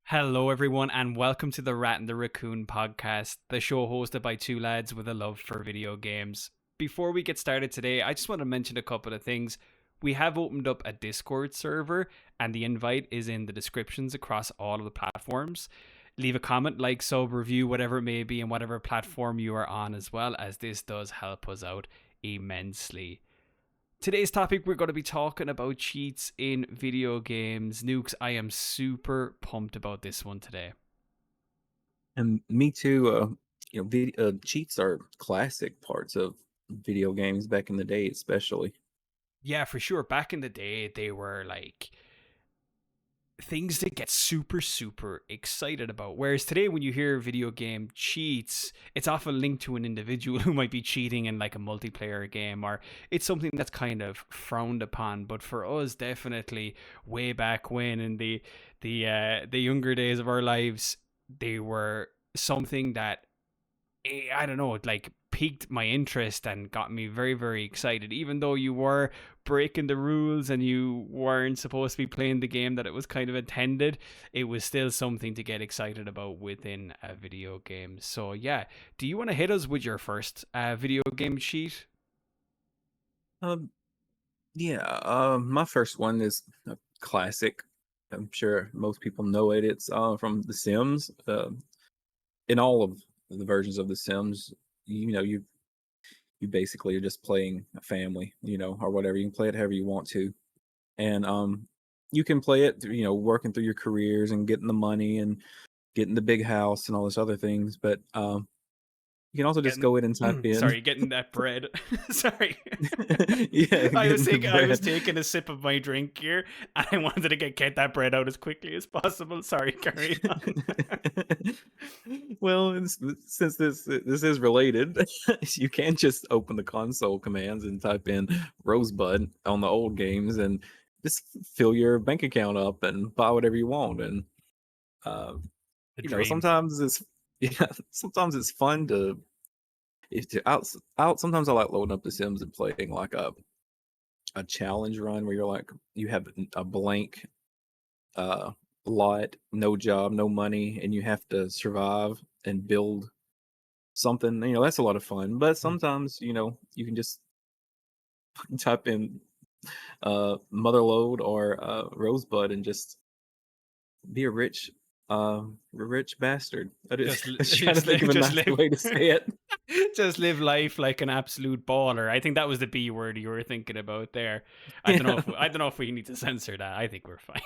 Hello, everyone, and welcome to the Rat and the Raccoon podcast, the show hosted by two lads with a love for video games. Before we get started today, I just want to mention a couple of things. We have opened up a Discord server, and the invite is in the descriptions across all of the platforms. Leave a comment, like, sub, review, whatever it may be, and whatever platform you are on, as well, as this does help us out immensely. Today's topic, we're going to be talking about cheats in video games. Nukes, I am super pumped about this one today. And me too. Cheats are classic parts of video games back in the day, especially. Yeah, for sure. Back in the day, they were like things to get super excited about. Whereas today, when you hear video game cheats, it's often linked to an individual who might be cheating in like a multiplayer game, or it's something that's kind of frowned upon. But for us, definitely way back when in the younger days of our lives, they were something that I don't know, like piqued my interest and got me very excited. Even though you were breaking the rules and you weren't supposed to be playing the game that it was kind of intended, it was still something to get excited about within a video game. So yeah, do you want to hit us with your first video game cheat? Um, yeah. My first one is a classic. I'm sure most people know it. It's from The Sims. In all of the versions of The Sims, you basically are just playing a family, or whatever. You can play it however you want to, and you can play it, working through your careers and getting the money and getting the big house and all this other things. But you can also just Getting go in and type in. sorry, getting that bread. Sorry. Yeah, I was getting the taking I was bread. taking a sip of my drink here, and I wanted to get that bread out as quickly as possible. Sorry, carry on. Well, since this is related, you can just open the console commands and type in Rosebud on the old games and just fill your bank account up and buy whatever you want. And uh, The dream. sometimes it's yeah, sometimes it's fun to if to out. Sometimes I like loading up The Sims and playing like a challenge run where you're like you have a blank uh lot, no job, no money, and you have to survive and build something. That's a lot of fun. But sometimes you can just type in Motherload or Rosebud and just be a rich bastard. Just, I was trying to think of a just nicer live, way to say it. just live life like an absolute baller. I think that was the B word you were thinking about there. Yeah. I don't know if we need to censor that. I think we're fine.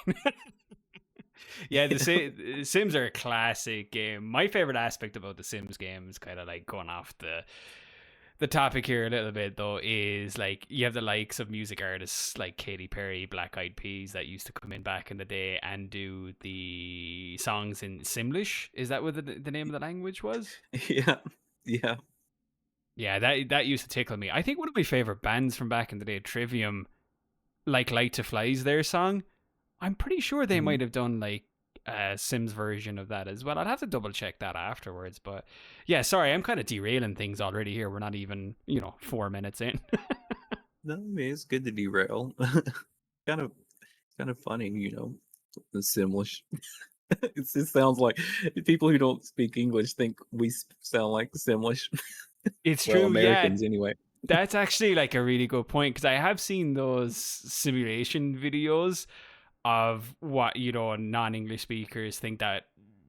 Yeah, the Sims are a classic game. My favorite aspect about the Sims game is kind of like going off the topic here a little bit though is like you have the likes of music artists like Katy Perry, Black Eyed Peas that used to come in back in the day and do the songs in Simlish. Is that what the name of the language was? Yeah. Yeah. Yeah, that used to tickle me. I think one of my favorite bands from back in the day, Trivium, like Light to Fly's their song. I'm pretty sure they Mhm. might have done like a Sims version of that as well. I'd have to double check that afterwards. But yeah, sorry, I'm kind of derailing things already here. We're not even, 4 minutes in. No, I mean it's good to derail. kind of kind of funny, the Simlish. It sounds like people who don't speak English think we sound like Simlish. It's Well, true, yeah. Americans anyway. That's actually like a really good point because I have seen those simulation videos of what non-English speakers think that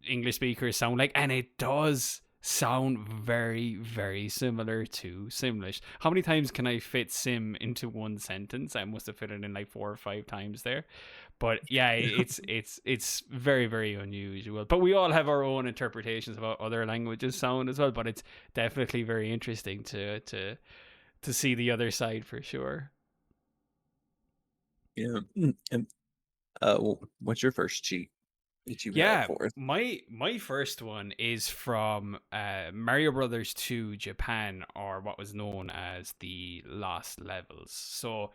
English speakers sound like, and it does sound very similar to Simlish. How many times can I fit sim into one sentence? I must have fit it in like 4 or 5 times there. But yeah, it's very unusual. But we all have our own interpretations of how other languages sound as well. But it's definitely very interesting to see the other side for sure. Yeah. And what's your first cheat that you have Yeah, for us? my first one is from Mario Brothers 2 Japan, or what was known as the Lost Levels. So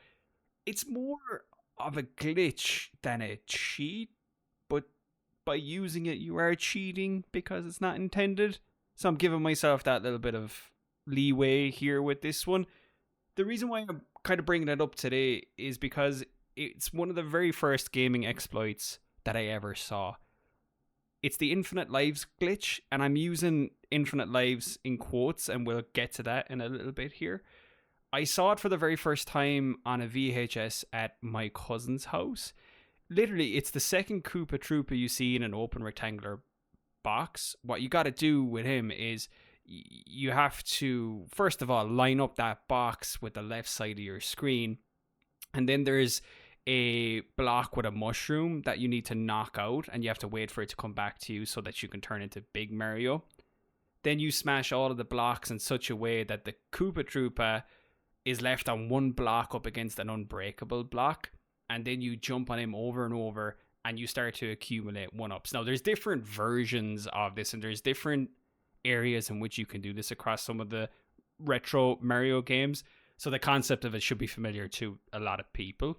it's more of a glitch than a cheat, but by using it you are cheating because it's not intended. So I'm giving myself that little bit of leeway here with this one. The reason why I'm kind of bringing it up today is because it's one of the very first gaming exploits that I ever saw. It's the infinite lives glitch, and I'm using infinite lives in quotes, and we'll get to that in a little bit here. I saw it for the very first time on a VHS at my cousin's house. Literally, it's the second Koopa Troopa you see in an open rectangular box. What you got to do with him is you have to, first of all, line up that box with the left side of your screen. And then there's a block with a mushroom that you need to knock out, and you have to wait for it to come back to you so that you can turn into Big Mario. Then you smash all of the blocks in such a way that the Koopa Troopa is left on one block up against an unbreakable block, and then you jump on him over and over, and you start to accumulate one-ups. Now, there's different versions of this, and there's different areas in which you can do this across some of the retro Mario games. So the concept of it should be familiar to a lot of people.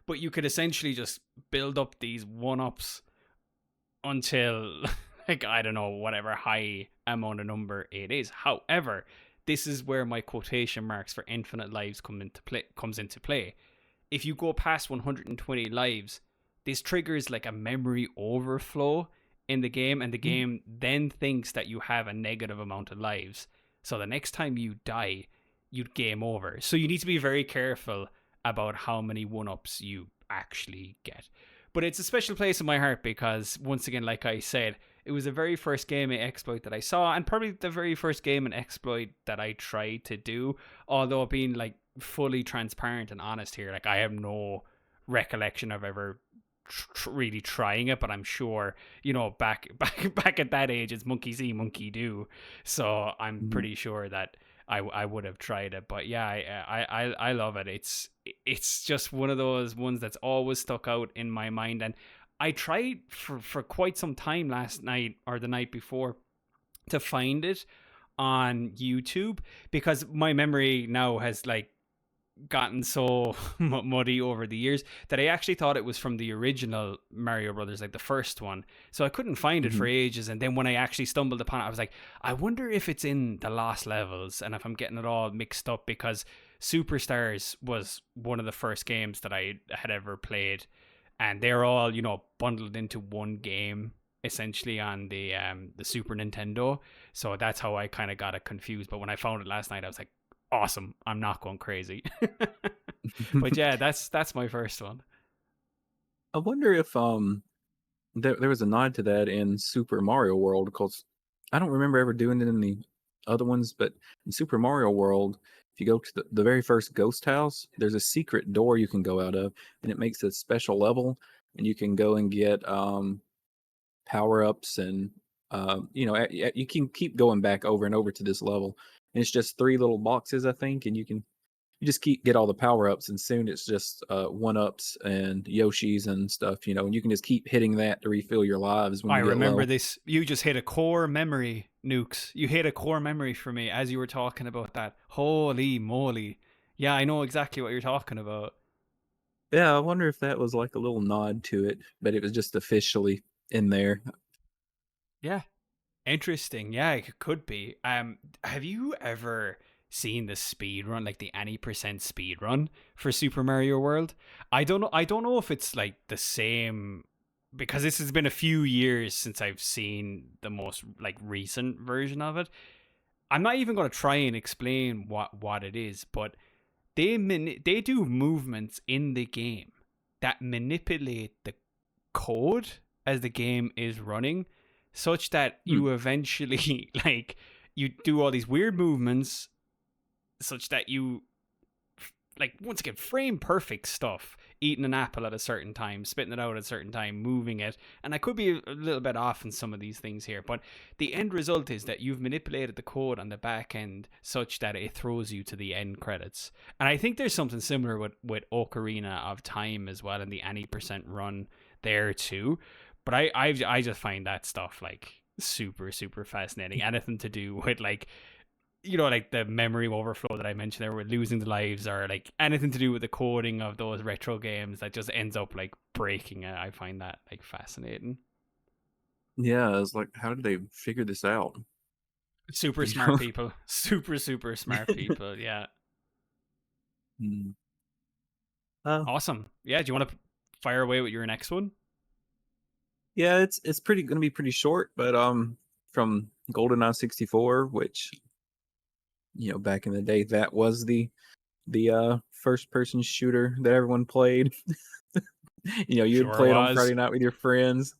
But you could essentially just build up these one-ups until, like, I don't know, whatever high amount of number it is. However, this is where my quotation marks for infinite lives comes into play. If you go past 120 lives, this triggers like a memory overflow in the game, and the game then thinks that you have a negative amount of lives. So the next time you die, you'd game over. So you need to be very careful about how many one-ups you actually get. But it's a special place in my heart because, once again, like I said, it was the very first gaming exploit that I saw, and probably the very first gaming exploit that I tried to do. Although, being like fully transparent and honest here, like, I have no recollection of ever really trying it, but I'm sure, you know, back at that age, it's monkey see, monkey do. So I'm Mhm. pretty sure that I would have tried it. But yeah, I love it. It's just one of those ones that's always stuck out in my mind. And I tried for quite some time last night or the night before to find it on YouTube, because my memory now has like gotten so muddy over the years that I actually thought it was from the original Mario Brothers, like the first one. So I couldn't find it for Mhm. ages, and then when I actually stumbled upon it, I was like, I wonder if it's in the lost levels and if I'm getting it all mixed up, because Superstars was one of the first games that I had ever played, and they're all, you know, bundled into one game essentially on the Super Nintendo. So that's how I kind of got it confused. But when I found it last night, I was like, awesome, I'm not going crazy. But yeah, that's my first one. I wonder if there was a nod to that in Super Mario World, because I don't remember ever doing it in the other ones, but in Super Mario World, if you go to the very first ghost house, there's a secret door you can go out of, and it makes a special level, and you can go and get power ups, and you can keep going back over and over to this level. And it's just three little boxes, I think, and you just keep get all the power ups, and soon it's just one ups and Yoshis and stuff, and you can just keep hitting that to refill your lives when I you get remember low. this. You just hit a core memory, Nukes. You hit a core memory for me as you were talking about that. Holy moly. Yeah, I know exactly what you're talking about. Yeah, I wonder if that was like a little nod to it, but it was just officially in there. Yeah. Interesting. Yeah, it could be. Have you ever seen the speed run, like the any percent speed run for Super Mario World? I don't know if it's like the same, because this has been a few years since I've seen the most like recent version of it. I'm not even going to try and explain what it is, but they do movements in the game that manipulate the code as the game is running, such that Hmm. you eventually like you do all these weird movements such that you, like, once again, frame perfect stuff, eating an apple at a certain time, spitting it out at a certain time, moving it. And I could be a little bit off in some of these things here, but the end result is that you've manipulated the code on the back end such that it throws you to the end credits. And I think there's something similar with Ocarina of Time as well, in the any percent run there too. But I just find that stuff like super super fascinating. Anything to do with, like, you know, like the memory overflow that I mentioned there with losing the lives, or like anything to do with the coding of those retro games that just ends up like breaking it. I find that like fascinating. Yeah, it's like, how did they figure this out? Super You smart know? people. Super, super smart people. Yeah. Hmm. Uh, Awesome. Yeah. Do you want to fire away with your next one? Yeah, it's pretty gonna be pretty short, but from GoldenEye 64, which back in the day, that was the first person shooter that everyone played. You would Sure play it on was. Friday night with your friends,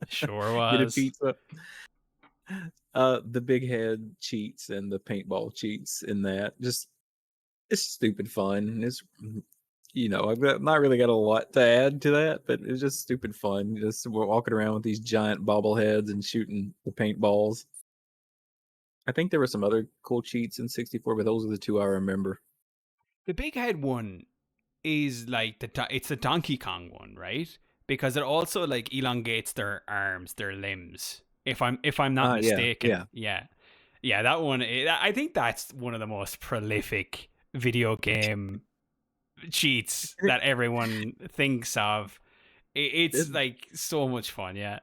Sure get a was. pizza. The big head cheats and the paintball cheats in that, just it's stupid fun. I've not really got a lot to add to that, but it's just stupid fun. Just we're walking around with these giant bobbleheads and shooting the paintballs. I think there were some other cool cheats in 64, but those are the two I remember. The big head one is like it's the Donkey Kong one, right? Because it also like elongates their arms, their limbs. If I'm not Yeah, mistaken, yeah. yeah, yeah, that one. I think that's one of the most prolific video game cheats And, that everyone thinks of. it, It's like so much fun, yeah.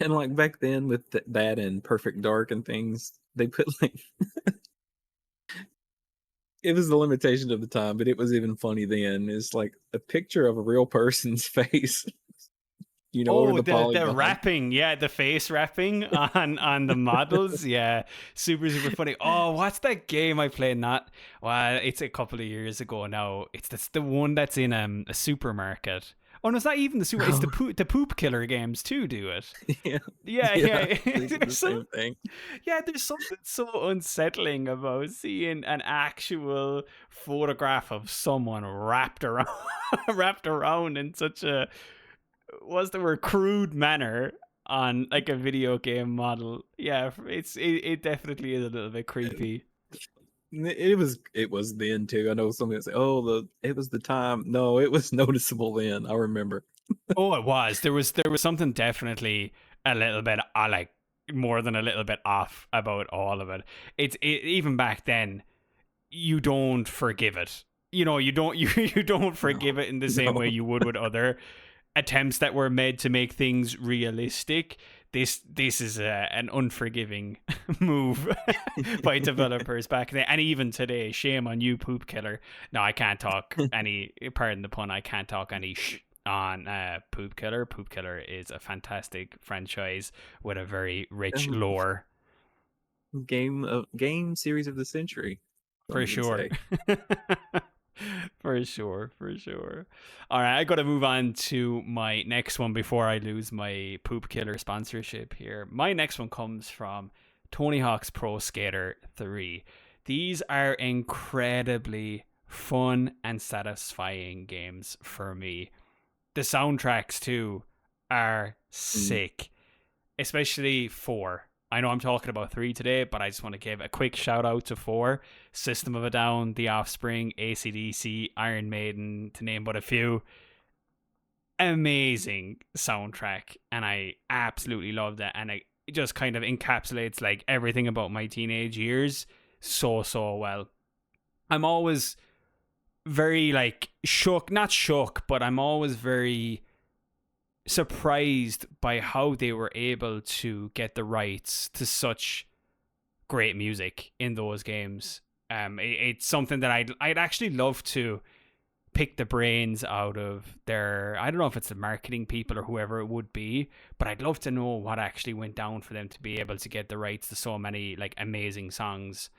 and like back then with that and Perfect Dark and things, they put like it was the limitation of the time, but it was even funny then. It's like a picture of a real person's face, over Oh, the the polygon. wrapping, yeah, the face wrapping on the models, yeah, super funny. Oh, what's that game I played? Not well, it's a couple of years ago now. It's the one that's in a supermarket. Oh no, it's not even the super. It's Oh, the poop killer games too. Do it. yeah, Yeah, yeah. I yeah. was thinking the There's some, same thing. yeah, there's something so unsettling about seeing an actual photograph of someone wrapped around wrapped around in such a what's the word crude manner on like a video game model. Yeah, it definitely is a little bit creepy. It was then too. I know somebody would say, "Oh, it was the time." No, it was noticeable then. I remember. Oh, it was. There was something definitely a little bit like more than a little bit off about all of it. Even back then you don't forgive it. You don't you don't No, forgive it in the same no. way you would with other attempts that were made to make things realistic. This is an unforgiving move by developers back then, and even today. Shame on you, Poop Killer. No, I can't talk any. Pardon the pun. I can't talk any on Poop Killer. Poop Killer is a fantastic franchise with a very rich Um, lore. game series of the century. Some For even sure. say. For sure, for sure. All right, I got to move on to my next one before I lose my Poop Killer sponsorship here. My next one comes from Tony Hawk's Pro Skater 3. These are incredibly fun and satisfying games for me. The soundtracks, too, are Mm. sick, especially 4. I know I'm talking about 3 today, but I just want to give a quick shout out to 4. System of a Down, The Offspring, AC/DC, Iron Maiden, to name but a few. Amazing soundtrack, and I absolutely loved it. And it just kind of encapsulates like everything about my teenage years so well. I'm always very like shook, not shook, but I'm always very surprised by how they were able to get the rights to such great music in those games. It's something that I'd actually love to pick the brains out of their. I don't know if it's the marketing people or whoever it would be, but I'd love to know what actually went down for them to be able to get the rights to so many like amazing songs.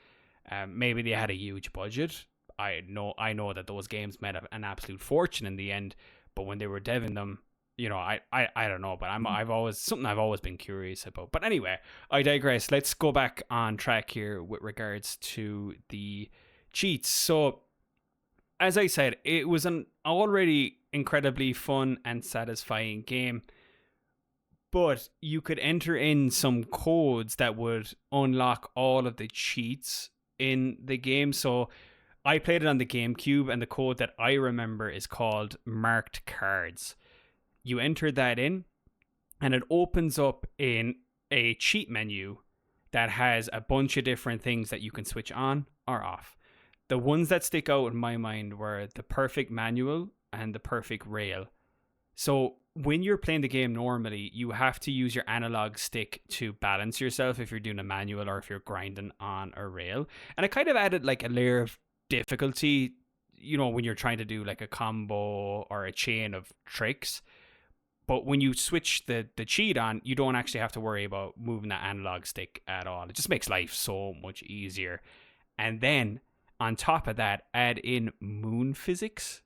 Maybe they had a huge budget. I know that those games made an absolute fortune in the end, but when they were deving them, I don't know, but I've always been curious about. But anyway, I digress. Let's go back on track here with regards to the cheats. So, as I said, it was an already incredibly fun and satisfying game, but you could enter in some codes that would unlock all of the cheats in the game. So I played it on the GameCube, and the code that I remember is called marked cards. You enter that in, and it opens up in a cheat menu that has a bunch of different things that you can switch on or off. The ones that stick out in my mind were the perfect manual and the perfect rail. So when you're playing the game normally, you have to use your analog stick to balance yourself if you're doing a manual or if you're grinding on a rail. And it kind of added like a layer of difficulty, when you're trying to do like a combo or a chain of tricks. But when you switch the cheat on, you don't actually have to worry about moving that analog stick at all. It just makes life so much easier. And then on top of that, add in moon physics.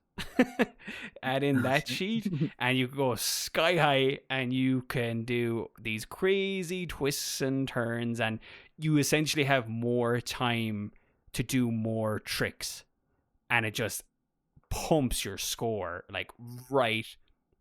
Add in that Okay. cheat, and you go sky high, and you can do these crazy twists and turns, and you essentially have more time to do more tricks, and it just pumps your score like right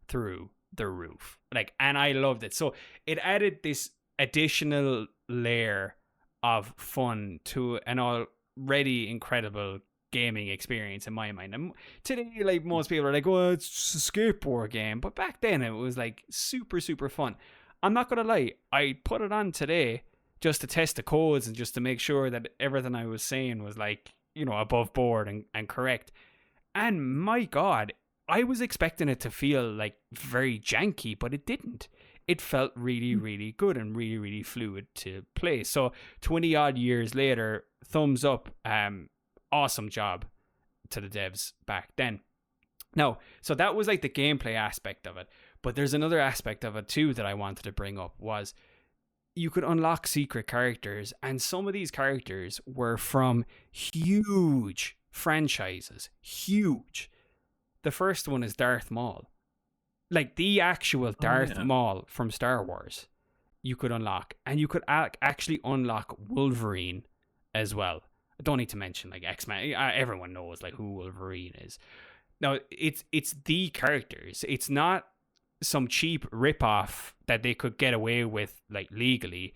through the roof. Like, and I loved it. So it added this additional layer of fun to an already incredible gaming experience in my mind. And today, like, most people are like, "Oh, it's just a skateboard game," but back then it was like super super fun. I'm not gonna lie, I put it on today just to test the codes and just to make sure that everything I was saying was like, above board and correct. And my God, I was expecting it to feel like very janky, but it didn't. It felt really, really good and really, really fluid to play. So 20 odd years later, thumbs up. Awesome job to the devs back then. Now, so that was like the gameplay aspect of it. But there's another aspect of it too that I wanted to bring up was you could unlock secret characters, and some of these characters were from huge franchises. Huge. The first one is Darth Maul. Like the actual Oh Darth yeah. Maul from Star Wars, you could unlock. And you could actually unlock Wolverine as well. I don't need to mention like X-Men. Everyone knows like who Wolverine is. Now, it's the characters. It's not some cheap ripoff that they could get away with like legally.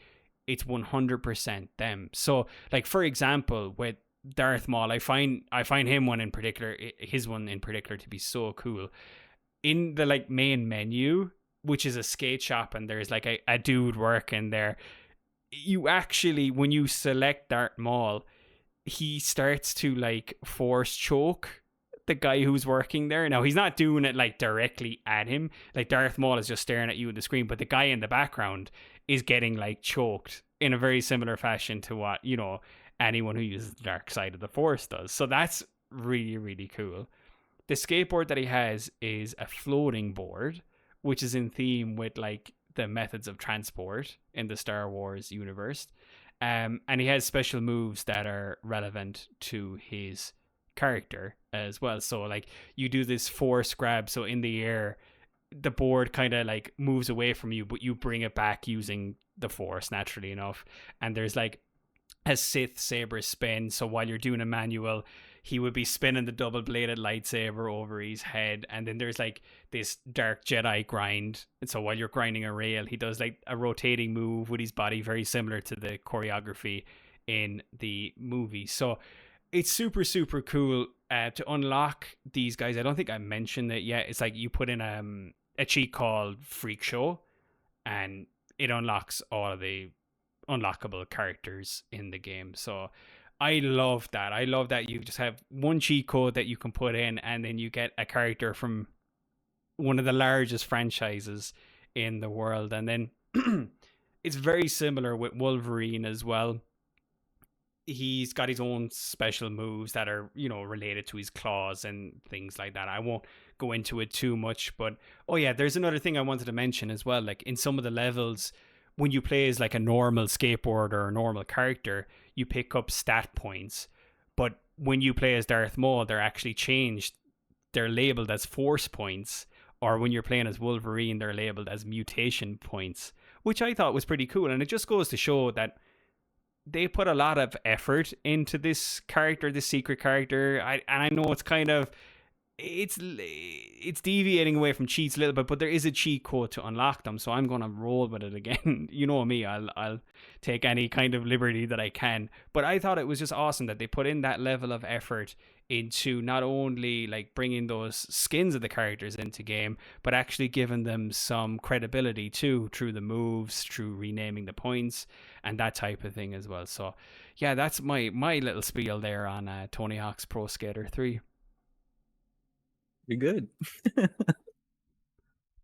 It's 100% them. So, like for example, with Darth Maul, I find him one in particular, his one in particular, to be so cool. In the like main menu, which is a skate shop, and there's like a dude working there. You actually, when you select Darth Maul, he starts to like force choke the guy who's working there. Now he's not doing it like directly at him. Like Darth Maul is just staring at you at the screen, but the guy in the background is getting like choked in a very similar fashion to what, anyone who uses the dark side of the force does. So that's really, really cool. The skateboard that he has is a floating board, which is in theme with like the methods of transport in the Star Wars universe. And he has special moves that are relevant to his character as well. So like you do this force grab, so in the air the board kind of like moves away from you, but you bring it back using the force naturally enough. And there's like a Sith saber spin, so while you're doing a manual, he would be spinning the double bladed lightsaber over his head. And then there's like this dark Jedi grind, and so while you're grinding a rail, he does like a rotating move with his body, very similar to the choreography in the movie. So it's super super cool to unlock these guys. I don't think I mentioned it yet. It's like you put in a cheat called Freak Show, and it unlocks all of the unlockable characters in the game. So I love that. I love that you just have one cheat code that you can put in, and then you get a character from one of the largest franchises in the world. And then it's very similar with Wolverine as well. He's got his own special moves that are, related to his claws and things like that. I won't go into it too much, but oh yeah, there's another thing I wanted to mention as well. Like in some of the levels, when you play as like a normal skateboarder or a normal character, you pick up stat points. But when you play as Darth Maul, they're actually changed. They're labeled as force points. Or when you're playing as Wolverine, they're labeled as mutation points, which I thought was pretty cool. And it just goes to show that they put a lot of effort into this character, this secret character. And I know it's kind of it's deviating away from cheats a little bit, but there is a cheat code to unlock them, so I'm gonna roll with it again. You know me, I'll take any kind of liberty that I can. But I thought it was just awesome that they put in that level of effort into not only like bringing those skins of the characters into game, but actually giving them some credibility too, through the moves, through renaming the points and that type of thing as well. So yeah, that's my little spiel there on Tony Hawk's Pro Skater 3. You're good.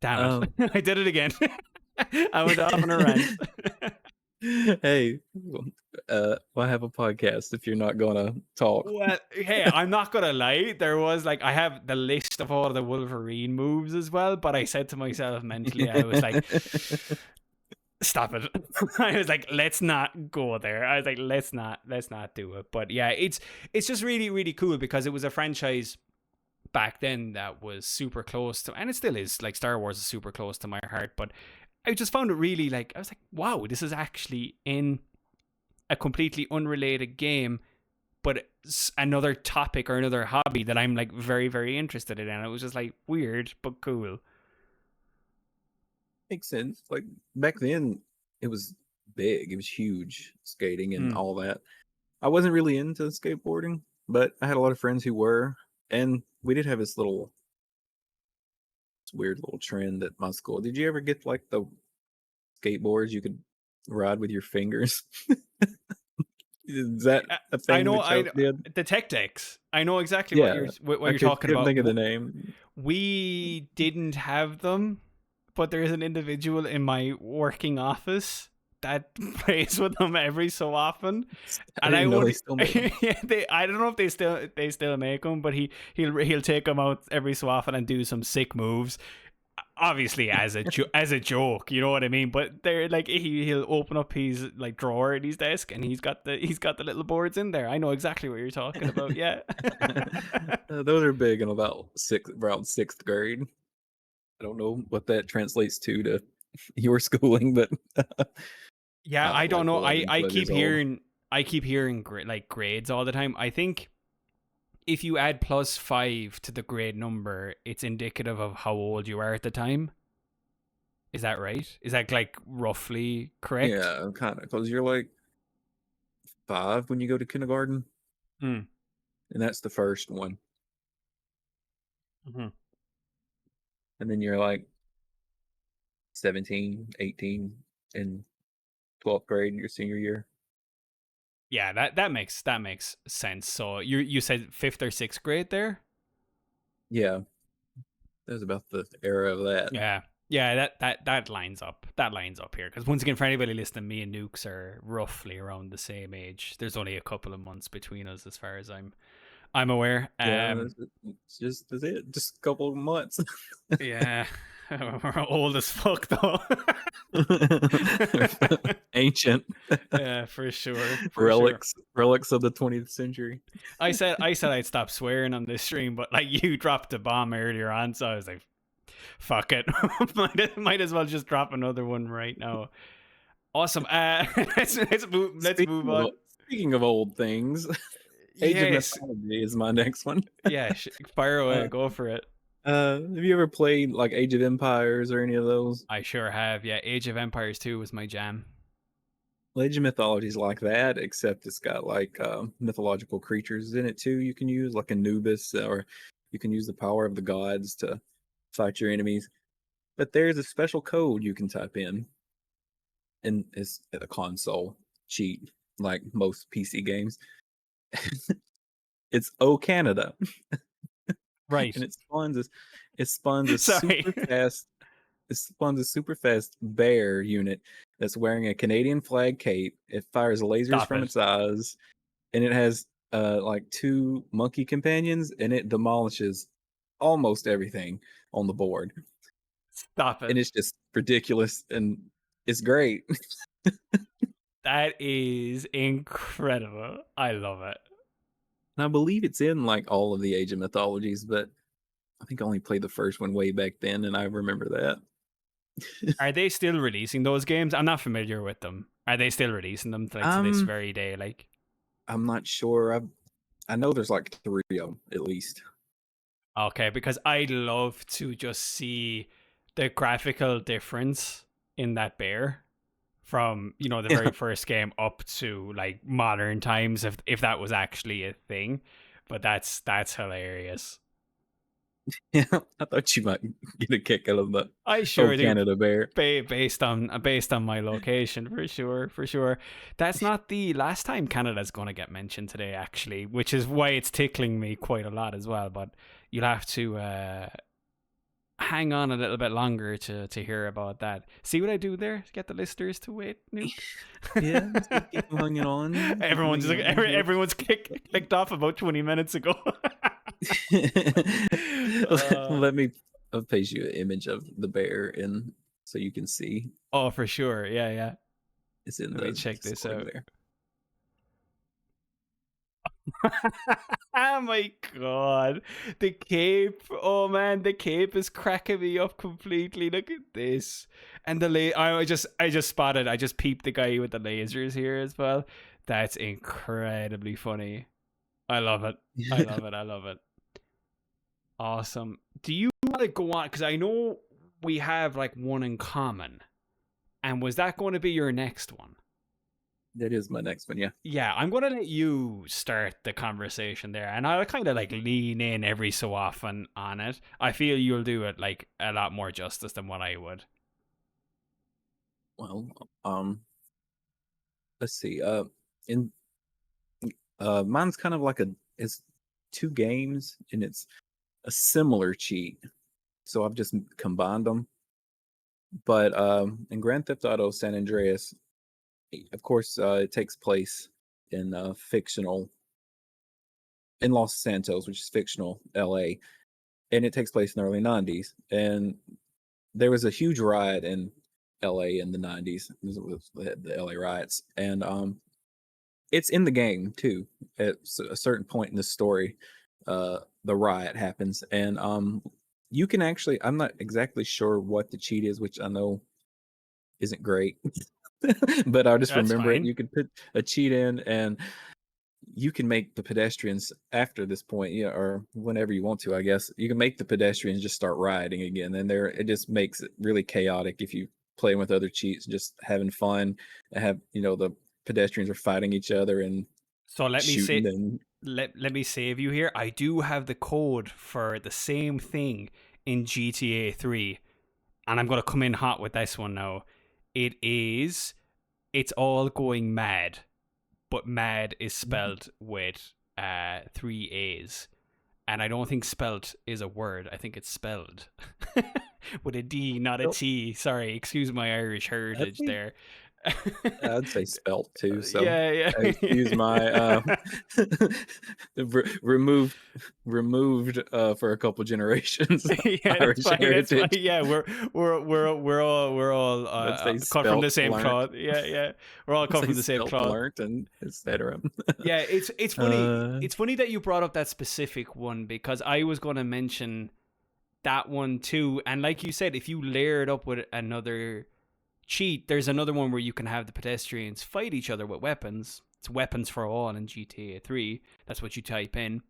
Damn Um, it. I did it again. I went off on a rant. Hey, I have a podcast if you're not gonna talk. Well, hey, I'm not gonna lie. There was like I have the list of all the Wolverine moves as well, but I said to myself mentally, I was like, "Stop it!" I was like, "Let's not go there." I was like, let's not do it." But yeah, it's just really, really cool because it was a franchise back then that was super close to, and it still is. Like Star Wars is super close to my heart, but I just found it really like I was like, "Wow, this is actually in a completely unrelated game." But it's another topic or another hobby that I'm like very, very interested in. And it was just like weird, but cool. Makes sense. Like back then, it was big. It was huge, skating and Mm. all that. I wasn't really into skateboarding, but I had a lot of friends who were, and we did have this weird little trend at my school. Did you ever get like the skateboards you could ride with your fingers? Is that a I thing know, that y'all did? the tech decks. I know exactly Yeah, what I you're talking couldn't about. think of the name. We didn't have them, but there is an individual in my working office that plays with them every so often, I and I didn't know they would. still made them. Yeah, I don't know if they still make them, but he'll take them out every so often and do some sick moves. Obviously, as a joke, you know what I mean. But they're like he'll open up his like drawer at his desk, and he's got the little boards in there. I know exactly what you're talking about. Yeah. Those are big in around sixth grade. I don't know what that translates to your schooling, but Yeah, I not don't like know. 11, 12 years old. I keep hearing like grades all the time. I think if you add +5 to the grade number, it's indicative of how old you are at the time. Is that right? Is that like roughly correct? Yeah, kind of, because you're like 5 when you go to kindergarten, Mm. and that's the first one. Hmm. And then you're like 17, 18 in 12th grade in your senior year. Yeah, that makes sense. So you said fifth or sixth grade there? Yeah, that was about the era of that. Yeah. Yeah, that lines up. That lines up here. Because once again, for anybody listening, me and Nukes are roughly around the same age. There's only a couple of months between us as far as I'm aware. Yeah, that's it. Just a couple of months. Yeah. We're old as fuck though. Ancient Yeah, for sure. For sure. relics of the 20th century. I said I'd stop swearing on this stream, but like you dropped a bomb earlier on, so I was like, fuck it. Might as well just drop another one right now. Awesome. Let's move on. Speaking of old things, Age of Yes. Mythology is my next one. Yeah, fire away, Uh, go for it. have you ever played like Age of Empires or any of those? I sure have. Yeah, Age of Empires 2 was my jam. Age of Mythology is like that, except it's got like mythological creatures in it too. You can use like Anubis, or you can use the power of the gods to fight your enemies. But there's a special code you can type in, and it's a console cheat, like most PC games. It's O Canada, Right. and it spawns a Sorry. super fast it spawns a super fast bear unit that's wearing a Canadian flag cape. It fires lasers Stop from it. its eyes, and it has like two monkey companions, and it demolishes almost everything on the board. Stop And it. it's just ridiculous, and it's great. That is incredible. I love it. And I believe it's in like all of the Age of Mythologies, but I think I only played the first one way back then, and I remember that. Are they still releasing those games? I'm not familiar with them. Are they still releasing them like to this Um, very day? Like, I'm not sure. I know there's like three of them at least. okay, because I'd love to just see the graphical difference in that bear from the Yeah, very first game up to like modern times if that was actually a thing. But that's hilarious. yeah. I thought you might get a kick out of the I oh sure do. Canada bear. Based on my location, for sure, for sure. That's not the last time Canada's going to get mentioned today, actually, which is why it's tickling me quite a lot as well. But you'll have to hang on a little bit longer to hear about that. See what I do there? Get the listeners to wait, Nuke. Yeah, just keep 'em hanging on, keep 'em Everyone's hanging on here. everyone's clicked off about 20 minutes ago. uh, Let me paste you an image of the bear in so you can see. oh, for sure. Yeah, yeah. It's in Let me the check this Discord out. there. Oh my god. The cape. Oh man, the cape is cracking me up completely. Look at this. And I just peeped the guy with the lasers here as well. That's incredibly funny. I love it. I love it. I love it. Awesome. Do you want to go on? Because I know we have like one in common. And was that going to be your next one? That is my next one, yeah. Yeah, I'm going to let you start the conversation there. And I'll kind of like lean in every so often on it. I feel you'll do it like a lot more justice than what I would. Well, let's see. In mine's kind of like it's two games and it's a similar cheat. So I've just combined them. But in Grand Theft Auto San Andreas, of course, it takes place in fictional in Los Santos, which is fictional LA, and it takes place in the early '90s. And there was a huge riot in LA in the '90s. It was the LA riots, and it's in the game too. At a certain point in the story, the riot happens, and you can actually. I'm not exactly sure what the cheat is, which I know isn't great, but I just That's remember it. fine. You could put a cheat in, and you can make the pedestrians after this point, yeah, or whenever you want to, I guess. You can make the pedestrians just start rioting again, and there it just makes it really chaotic if you play with other cheats, just having fun, and have the pedestrians are fighting each other and So shooting and let me save you here. I do have the code for the same thing in GTA 3, and I'm going to come in hot with this one now. It's all going mad, but mad is spelled with 3 A's. And I don't think spelt is a word. I think it's spelled with a D, not a Well, T. Sorry, excuse my Irish I heritage think there. I'd say spelt too. So Yeah, excuse my yeah. removed for a couple generations Yeah, that's Irish fine. That's fine. heritage. Yeah, we're all I'd say cut from the spelt same learned. cloth. Yeah, yeah, we're all I'd cut say from the same spelt cloth. learned and etc. Yeah, it's funny. uh, It's funny that you brought up that specific one because I was going to mention that one too. And like you said, if you layer it up with another cheat, there's another one where you can have the pedestrians fight each other with weapons. It's weapons for all in GTA 3. That's what you type in.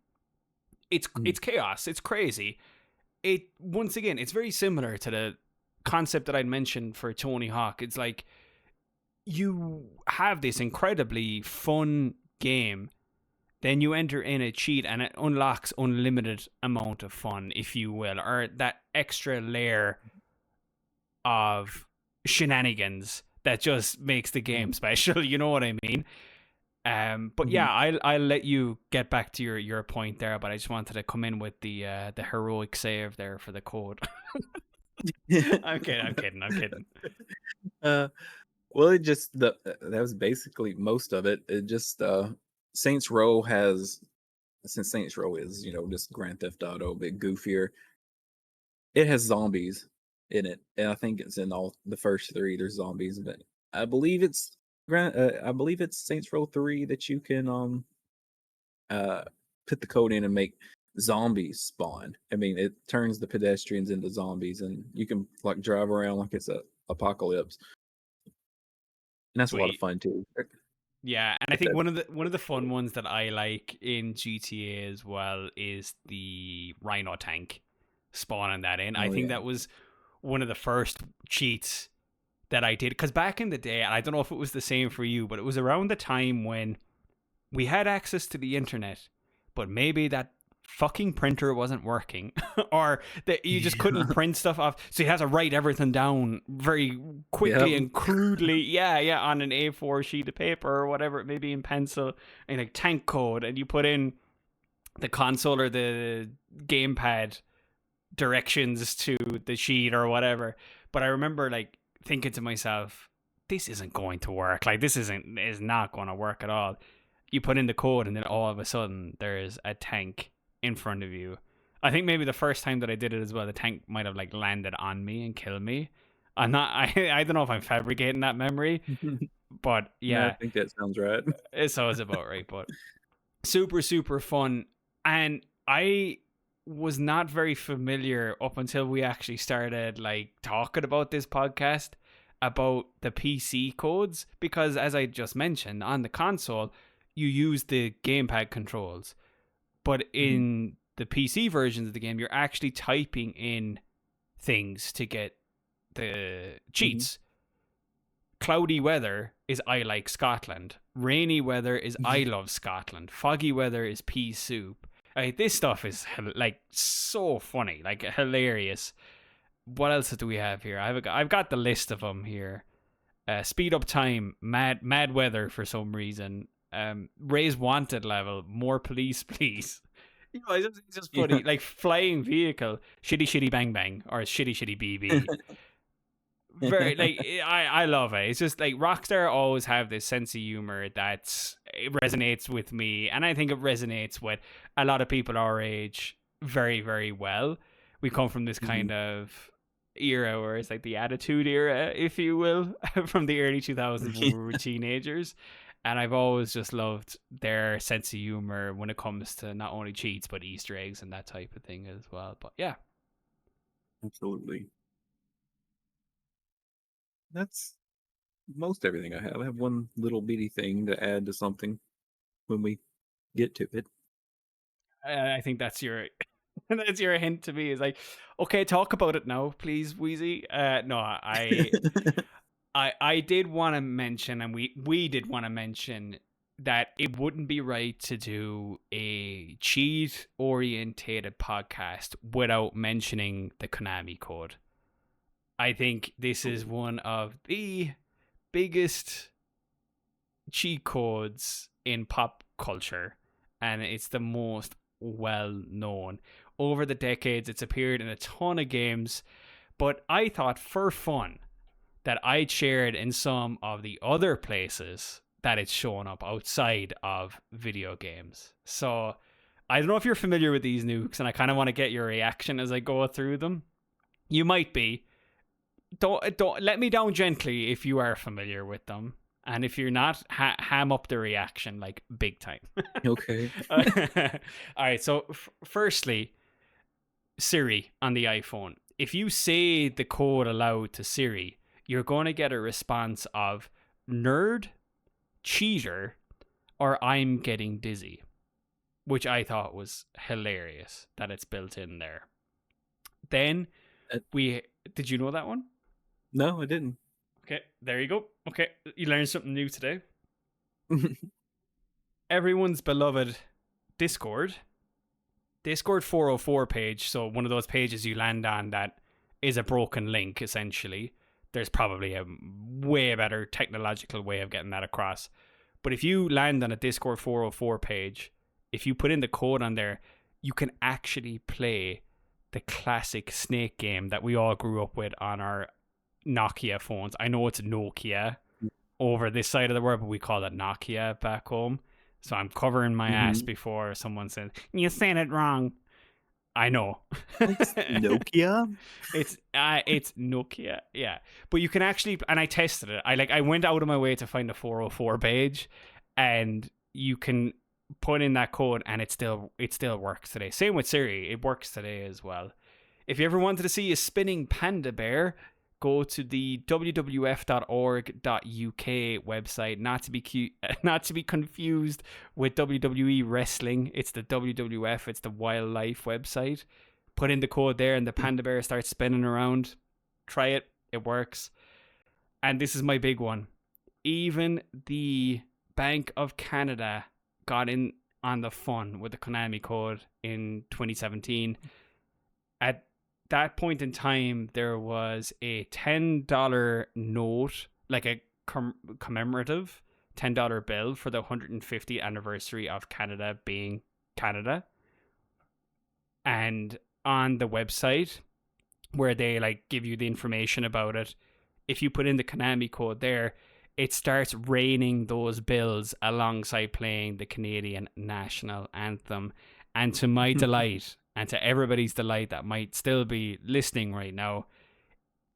It's chaos. It's crazy. It once again, it's very similar to the concept that I'd mentioned for Tony Hawk. It's like you have this incredibly fun game, then you enter in a cheat and it unlocks unlimited amount of fun, if you will, or that extra layer of shenanigans that just makes the game special. You know what I mean? But yeah, I'll let you get back to your point there. But I just wanted to come in with the heroic save there for the code. I'm kidding. I'm kidding. I'm kidding. uh, well, it just that was basically most of it. It just Saints Row has since Saints Row is just Grand Theft Auto, a bit goofier. It has zombies in it, and I think it's in all the first three. There's zombies, but I believe it's I believe it's Saints Row 3 that you can uh put the code in and make zombies spawn. I mean, it turns the pedestrians into zombies, and you can like drive around like it's a apocalypse, and that's a lot of Sweet. fun too. Yeah, and I If think that, one of the fun ones that I like in GTA as well is the Rhino tank spawning that in. I oh think yeah, that was one of the first cheats that I did because back in the day, and I don't know if it was the same for you, but it was around the time when we had access to the internet, but maybe that fucking printer wasn't working or that you just couldn't print stuff off, so you had to write everything down very yeah, quickly and crudely, yeah, on an A4 sheet of paper or whatever it may be, in pencil, and like tank code, and you put in the console or the gamepad directions to the sheet or whatever. But I remember like thinking to myself, this isn't going to work. Like this is not going to work at all. You put in the code and then all of a sudden there's a tank in front of you. I think maybe the first time that I did it as well, the tank might have like landed on me and killed me. I'm not I don't know if I'm fabricating that memory, but No, I yeah, think that sounds right. it's always about right. But super super fun, and I was not very familiar up until we actually started like talking about this podcast about the PC codes, because as I just mentioned, on the console you use the gamepad controls, but Mhm, in the PC versions of the game you're actually typing in things to get the mhm. cheats. Cloudy weather is I like Scotland. Rainy weather is I love Scotland. Foggy weather is pea soup. This stuff is like so funny, like hilarious. What else do we have here? I've got the list of them here. Speed up time, mad weather for some reason. Raise wanted level, more police, please. It's just Yeah. funny. Like flying vehicle, shitty shitty bang bang, or shitty shitty BB. Very like I love it. It's just like Rockstar always have this sense of humor that it resonates with me, and I think it resonates with a lot of people our age very very well. We come from this Mhm. kind of era where it's like the attitude era, if you will, from the early 2000s when we were teenagers. And I've always just loved their sense of humor when it comes to not only cheats but Easter eggs and that type of thing as well. But yeah, Absolutely. That's most everything I have. I have one little bitty thing to add to something when we get to it. I think that's your that's your hint to me. Is like, okay, talk about it now, please, Wheezy. No, I did want to mention, and we did want to mention that it wouldn't be right to do a cheat orientated podcast without mentioning the Konami code. I think this is Absolutely. one of the biggest cheat codes in pop culture, and it's the most well known. Over the decades, it's appeared in a ton of games, but I thought for fun that I'd shared in some of the other places that it's shown up outside of video games. So I don't know if you're familiar with these nukes, and I kind of want to get your reaction as I go through them. You might be. Don't let me down gently if you are familiar with them, and if you're not, ham up the reaction like big time. Okay. All right. So, firstly, Siri on the iPhone. If you say the code aloud to Siri, you're going to get a response of nerd, cheater, or I'm getting dizzy, which I thought was hilarious that it's built in there. Then Uh, we did you know that one? no, I didn't. Okay, there you go. Okay, you learned something new today. Everyone's beloved Discord. Discord 404 page, so one of those pages you land on that is a broken link, essentially. There's probably a way better technological way of getting that across. But if you land on a Discord 404 page, if you put in the code on there, you can actually play the classic Snake game that we all grew up with on our Nokia phones. I know it's Nokia over this side of the world, but we call it Nokia back home. So I'm covering my ass Mhm. before someone says, "You said it wrong." I know. It's Nokia? It's Nokia, yeah. But you can actually, and I tested it. I went out of my way to find a 404 page, and you can put in that code, and it still works today. Same with Siri, it works today as well. If you ever wanted to see a spinning panda bear, go to the wwf.org.uk website. Not to be confused with WWE wrestling. It's the WWF. It's the wildlife website. Put in the code there, and the panda bear starts spinning around. Try it. It works. And this is my big one. Even the Bank of Canada got in on the fun with the Konami code in 2017. At that point in time, there was a $10 note, like a commemorative $10 bill for the 150th anniversary of Canada being Canada. And on the website where they like give you the information about it, if you put in the Konami code there, it starts raining those bills alongside playing the Canadian national anthem. And to my delight, and to everybody's delight that might still be listening right now,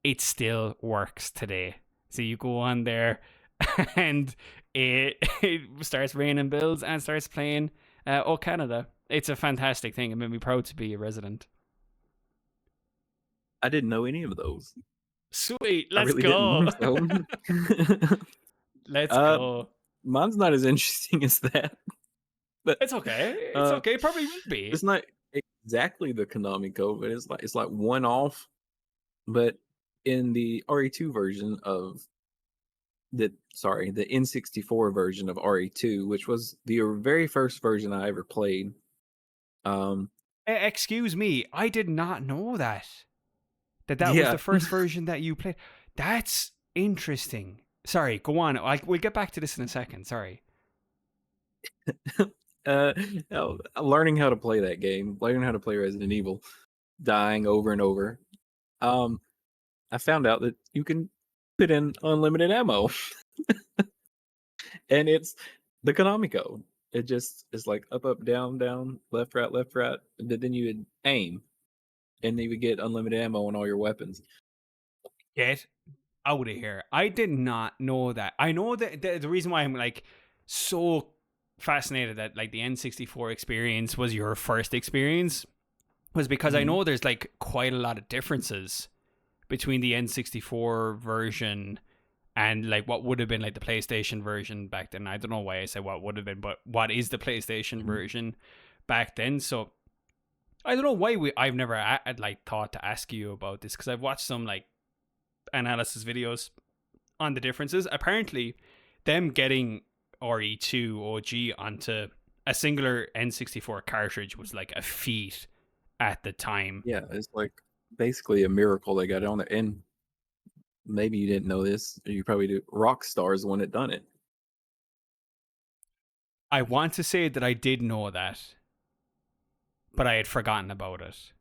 it still works today. So you go on there and it starts raining bills and starts playing Oh Canada. It's a fantastic thing. It made me proud to be a resident. I didn't know any of those. Sweet, I let's really go. didn't. So, Let's uh, go. mine's not as interesting as that, but It's okay. It's uh, okay. It probably will be. it's not exactly the Konami code, but it's like one off. But in the RE2 version of the N64 version of RE2, which was the very first version I ever played. Um, Excuse me. I did not know that. That was yeah, the first version that you played. That's interesting. Sorry, go on. We'll get back to this in a second. Sorry. uh, learning how to play that game, learning how to play Resident Evil, dying over and over. Um, I found out that you can put in unlimited ammo, and it's the Konami code. It just is like up, up, down, down, left, right, and then you would aim, and then you would get unlimited ammo on all your weapons. Get out of here. I did not know that. I know that the reason why I'm like so fascinated that like the N64 experience was your first experience was because I Mhm. know there's like quite a lot of differences between the N64 version and like what would have been like the PlayStation version back then. I don't know why I said what would have been, but what is the PlayStation Mhm. version back then? So I don't know why I've never I'd like thought to ask you about this because I've watched some like analysis videos on the differences. Apparently, them getting RE2 OG onto a singular N64 cartridge was like a feat at the time. Yeah, it's like basically a miracle they got it on there. And maybe you didn't know this, or you probably do. Rockstar's the one that done it. I want to say that I did know that, but I had forgotten about it.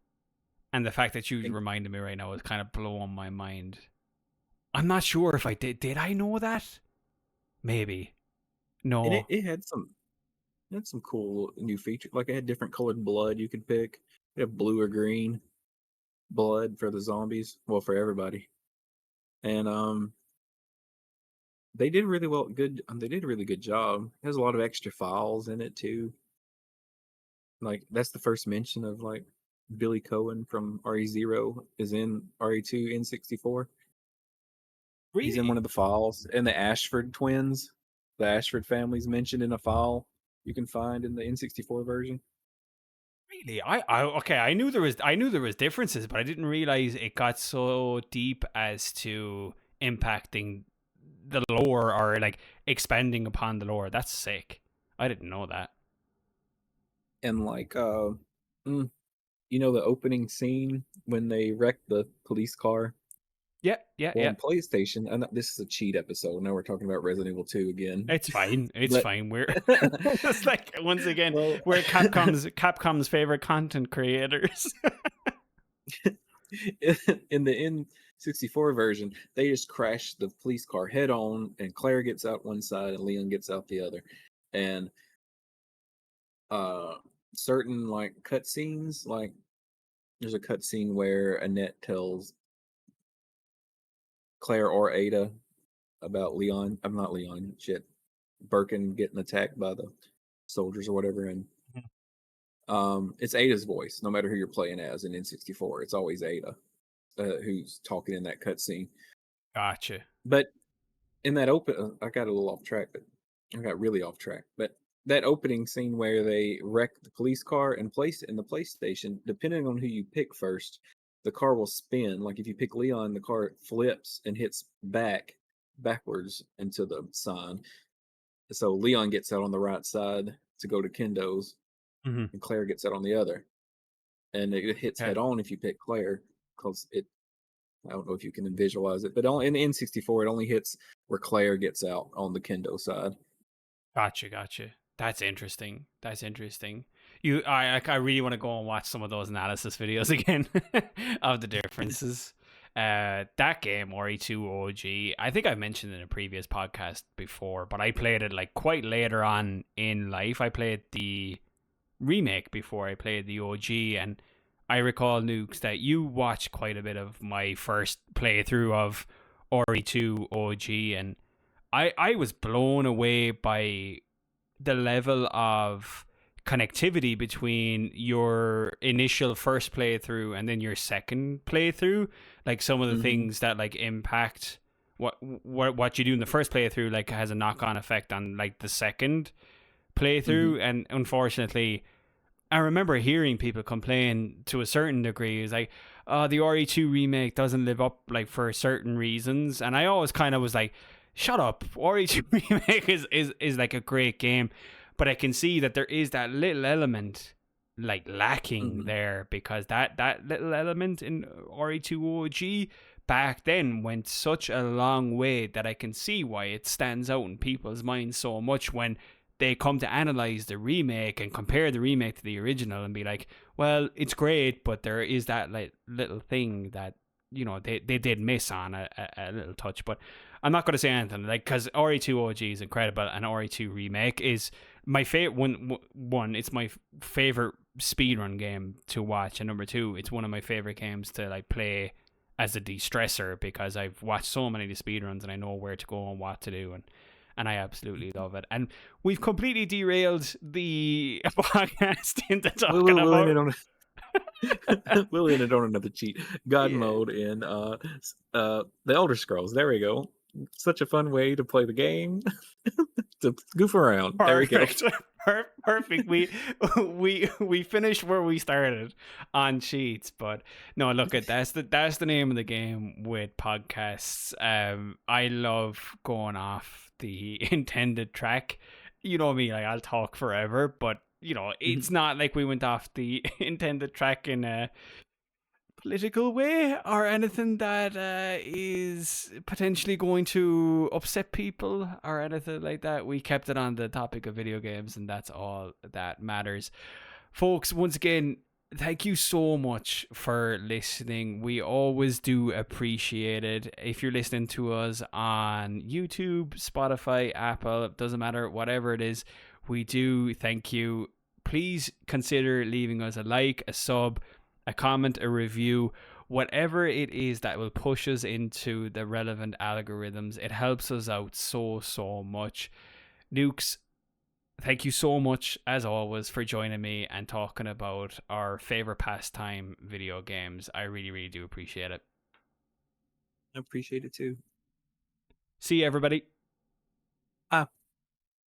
And the fact that you And, reminded me right now is kind of blowing my mind. I'm not sure if I did. Did I know that? Maybe. and No. it had some cool new features. Like it had different colored blood you could pick. It had blue or green blood for the zombies. Well, for everybody. And they did really well. Good. They did a really good job. There's a lot of extra files in it too. Like that's the first mention of like Billy Cohen from RE0 is in RE2 N64. He's in one Really? of the files, and the Ashford twins, the Ashford family's mentioned in a file you can find in the N64 version. Really? Okay, I knew there was differences, but I didn't realize it got so deep as to impacting the lore or like expanding upon the lore. That's sick. I didn't know that. And like, mm, you know, the opening scene when they wreck the police car. Yeah, yeah, Well, yeah. on PlayStation, this is a cheat episode. Now we're talking about Resident Evil 2 again, It's fine. It's but fine. We're it's like once again well, we're Capcom's favorite content creators. in the N64 version, they just crash the police car head on, and Claire gets out one side and Leon gets out the other. And uh certain like cutscenes, like there's a cutscene where Annette tells Claire or Ada about Leon. I'm not Leon, shit. Birkin getting attacked by the soldiers or whatever, and it's Ada's voice, no matter who you're playing as in N64. It's always Ada who's talking in that cutscene. Gotcha. But in that open, I got a little off track, but I got really off track. But that opening scene where they wreck the police car and place it in the PlayStation, depending on who you pick first, the car will spin. Like if you pick Leon, the car flips and hits backwards into the sign. So Leon gets out on the right side to go to Kendo's, Mm-hmm. and Claire gets out on the other. And it hits Okay. head on if you pick Claire, because it. I don't know if you can visualize it, but in the N64, it only hits where Claire gets out on the Kendo side. Gotcha. Gotcha. That's interesting. That's interesting. I really want to go and watch some of those analysis videos again of the differences. That game RE2 OG, I think I've mentioned in a previous podcast before, but I played it like quite later on in life. I played the remake before I played the OG, and I recall, Nukes, that you watched quite a bit of my first playthrough of RE2 OG, and I was blown away by the level of connectivity between your initial first playthrough and then your second playthrough. Like some of the Mm-hmm. things that like impact what you do in the first playthrough like has a knock-on effect on like the second Mm-hmm. playthrough. And unfortunately, I remember hearing people complain to a certain degree. It's like, the RE2 remake doesn't live up like for certain reasons, and I always kind of was like, shut up. RE2 remake is like a great game, but I can see that there is that little element like lacking Mm-hmm. there, because that little element in RE2 OG back then went such a long way that I can see why it stands out in people's minds so much when they come to analyze the remake and compare the remake to the original and be like, well, it's great, but there is that like little thing that they did miss on a little touch. But I'm not going to say anything like, because RE2 OG is incredible and RE2 remake is my favorite one. It's my favorite speedrun game to watch, and number two, it's one of my favorite games to like play as a de-stressor, because I've watched so many of the speedruns and I know where to go and what to do, and I absolutely love it. And we've completely derailed the podcast into talking We'll end about it on we'll end it on another cheat. God yeah, mode in the Elder Scrolls. There we go. Such a fun way to play the game. To goof around. There we go. perfect, perfect. We finished where we started on cheats, but no, look at that's the name of the game with podcasts. I love going off the intended track. You know me, like I'll talk forever, but it's not like we went off the intended track in a political way or anything that is potentially going to upset people or anything like that. We kept it on the topic of video games, and that's all that matters. Folks, once again, thank you so much for listening. We always do appreciate it. If you're listening to us on YouTube, Spotify, Apple, it doesn't matter, whatever it is, we do thank you. Please consider leaving us a like, a sub, a comment, a review, whatever it is that will push us into the relevant algorithms. It helps us out so much. Nukes, thank you so much, as always, for joining me and talking about our favorite pastime, video games. I really do appreciate it. I appreciate it too. See you, everybody. Ah.